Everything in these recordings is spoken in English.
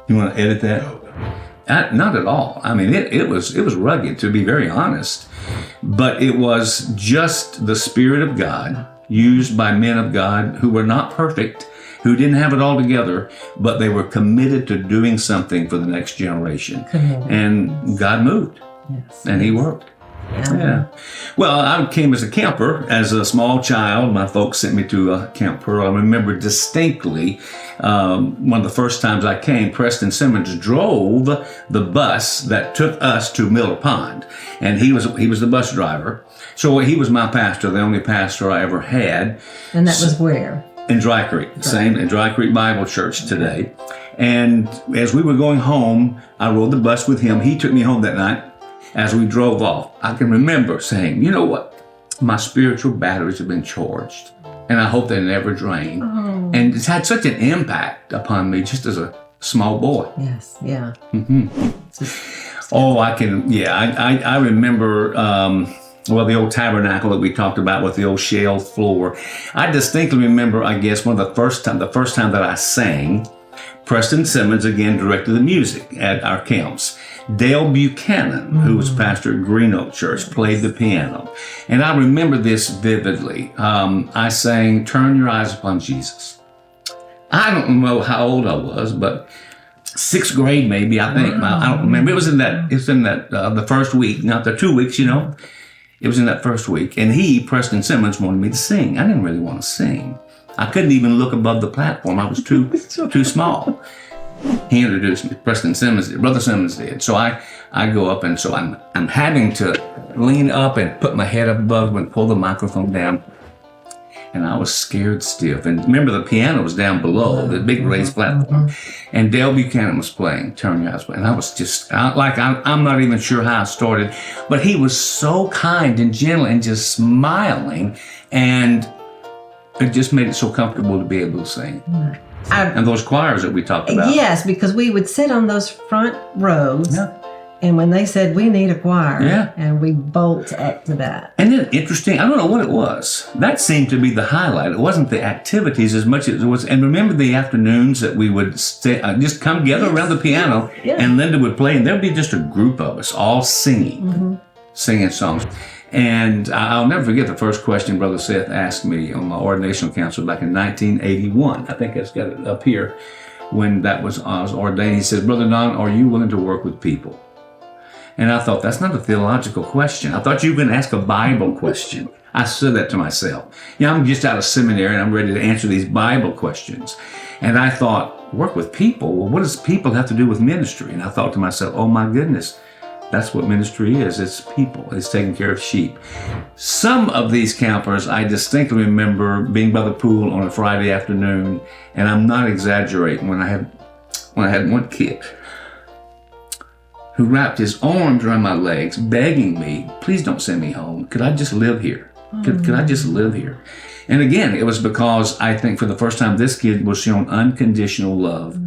You want to edit that? Not at all. I mean, it was rugged, to be very honest. But it was just the Spirit of God used by men of God who were not perfect, who didn't have it all together, but they were committed to doing something for the next generation. And God moved. Yes. And He worked. Yeah. Well, I came as a camper as a small child. My folks sent me to Camp Pearl. I remember distinctly one of the first times I came, Preston Simmons drove the bus that took us to Miller Pond, and he was the bus driver. So he was my pastor, the only pastor I ever had. And that was where? In Dry Creek, same in Dry Creek Bible Church today. And as we were going home, I rode the bus with him. He took me home that night. As we drove off, I can remember saying, you know what? My spiritual batteries have been charged, and I hope they never drain. Oh. And it's had such an impact upon me just as a small boy. Yes, yeah. Oh, I remember, the old tabernacle that we talked about with the old shale floor. I distinctly remember, I guess, the first time that I sang, Preston Simmons again directed the music at our camps. Dale Buchanan, who was pastor at Green Oak Church, played the piano. And I remember this vividly. I sang, "Turn Your Eyes Upon Jesus." I don't know how old I was, but 6th grade maybe, I think. I don't remember. It was in that the first week, not the 2 weeks, It was in that first week. And Preston Simmons, wanted me to sing. I didn't really want to sing. I couldn't even look above the platform. I was too small. He introduced me. Preston Simmons did. Brother Simmons did. So I go up, and so I'm having to lean up and put my head up above and pull the microphone down. And I was scared stiff. And remember, the piano was down below, the big raised platform. And Dale Buchanan was playing "Turn Your Eyes." And I was just I'm not even sure how I started, but he was so kind and gentle and just smiling, and it just made it so comfortable to be able to sing. And those choirs that we talked about. Yes, because we would sit on those front rows, and when they said, "We need a choir," and we bolt up to that. And then interesting, I don't know what it was. That seemed to be the highlight. It wasn't the activities as much as it was. And remember the afternoons that we would just come together around the piano, and Linda would play, and there'd be just a group of us all singing songs. And I'll never forget the first question Brother Seth asked me on my ordinational council back in 1981. I think I've got it up here. When I was ordained, he said, "Brother Don, are you willing to work with people?" And I thought, that's not a theological question. I thought you were going to ask a Bible question. I said that to myself. I'm just out of seminary and I'm ready to answer these Bible questions. And I thought, work with people? Well, what does people have to do with ministry? And I thought to myself, oh my goodness, that's what ministry is. It's people. It's taking care of sheep. Some of these campers, I distinctly remember being by the pool on a Friday afternoon, and I'm not exaggerating, when I had one kid who wrapped his arms around my legs, begging me, "Please don't send me home. Could I just live here? Could I just live here?" And again, it was because I think for the first time this kid was shown unconditional love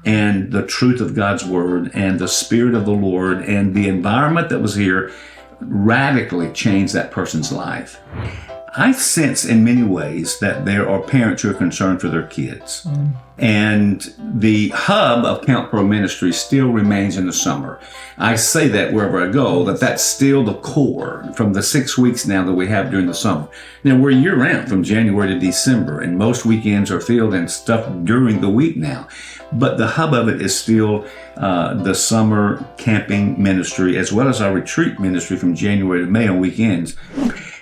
and the truth of God's word and the Spirit of the Lord, and the environment that was here radically changed that person's life. I sense in many ways that there are parents who are concerned for their kids. And the hub of Camp Pearl Ministry still remains in the summer. I say that wherever I go, that's still the core from the 6 weeks now that we have during the summer. Now, we're year-round from January to December, and most weekends are filled and stuff during the week now. But the hub of it is still the summer camping ministry, as well as our retreat ministry from January to May on weekends.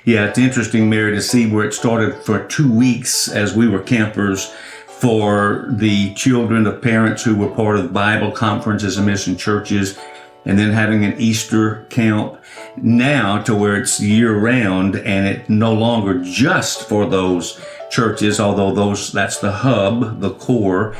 Yeah, it's interesting, Mary, to see where it started for 2 weeks as we were campers for the children of parents who were part of Bible conferences and mission churches, and then having an Easter camp, now to where it's year-round and it no longer just for those churches, although that's the hub, the core.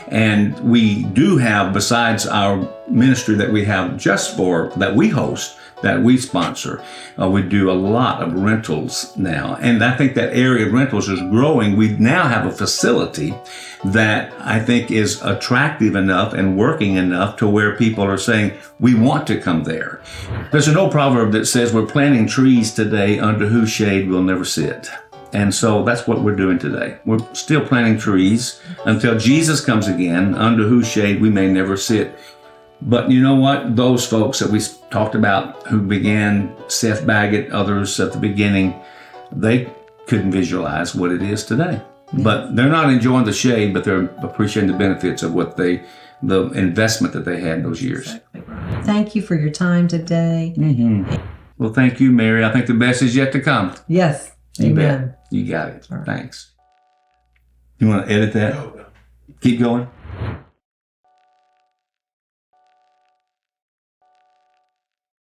And we do have, besides our ministry that we have that we host, that we sponsor, we do a lot of rentals now. And I think that area of rentals is growing. We now have a facility that I think is attractive enough and working enough to where people are saying, we want to come there. There's an old proverb that says, we're planting trees today under whose shade we'll never sit. And so that's what we're doing today. We're still planting trees until Jesus comes again, under whose shade we may never sit. But you know what? Those folks that we talked about who began, Seth Baggett, others at the beginning, they couldn't visualize what it is today. Yeah. But they're not enjoying the shade, but they're appreciating the benefits of the investment that they had in those years. Exactly. Thank you for your time today. Mm-hmm. Well, thank you, Mary. I think the best is yet to come. Yes. You Amen. bet. You got it. Right. Thanks. You want to edit that? Keep going?